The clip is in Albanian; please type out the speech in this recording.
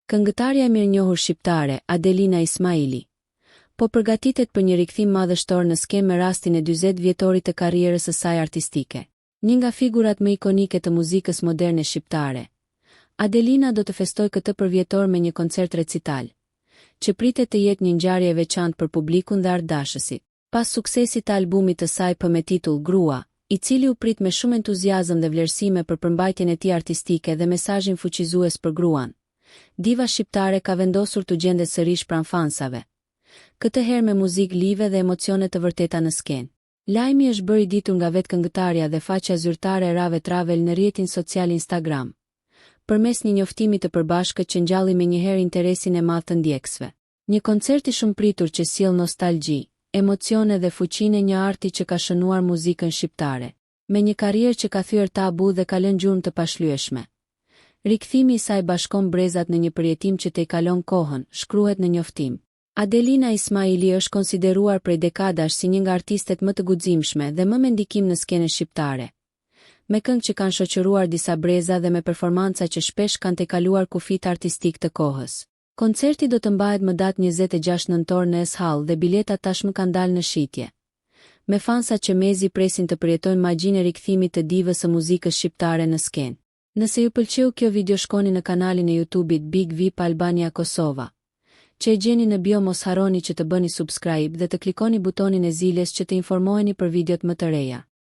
Këngëtarja e mirënjohur shqiptare, Adelina Ismaili, po përgatitet për një rikthim madhështor në skenë me rastin e 40 vjetorit të karrierës së saj artistike. Një nga figurat më ikonike të muzikës moderne shqiptare, Adelina do të festojë këtë përvjetor me një koncert recital, që pritet të jetë një ngjarje e veçantë për publikun dhe ardhashësit. Pas suksesit të albumit të saj me titull Grua, i cili u prit me shumë entuziazëm dhe vlerësime për përmbajtjen e tij artistike dhe mesazhin fuqizues për gruan, diva shqiptare ka vendosur të gjendet sërish pranë fansave, këtë herë me muzikë live dhe emocione të vërteta në skenë. Lajmi është bërë i ditur nga vetë këngëtarja dhe faqja zyrtare e Rave Travel në rrjetin social Instagram, përmes një njoftimi të përbashkët që ngjalli menjëherë interesin e madh të ndjekësve. Një koncert i shumëpritur që sjell nostalgji, emocione dhe fuqinë e një arti që ka shënuar muzikën shqiptare, me një karrierë që ka thyer tabu dhe ka lënë gjurmë të pashlyeshme. Rikthimi i saj bashkon brezat në një përjetim që t'i kalon kohën, shkruhet në njoftim. Adelina Ismaili është konsideruar prej dekadash si një nga artistet më të guximshme dhe më me ndikim në skenën shqiptare, me këngë që kanë shoqëruar disa breza dhe me performanca që shpesh kanë tejkaluar kufit artistik të kohës. Koncerti do të mbahet më datë 26 nëntor në S Hall dhe biletat tashmë kanë dalë në shitje, me fansat që mezi presin të përjetojnë magjinë e rikthimit të divës së muzikës shqiptare në skenë. Nëse ju pëlqeu kjo video, shkoni në kanalin e YouTube-it Big VIP Albania Kosova, që e gjeni në bio. Mos harroni që të bëni subscribe dhe të klikoni butonin e zilës që të informoheni për videot më të reja.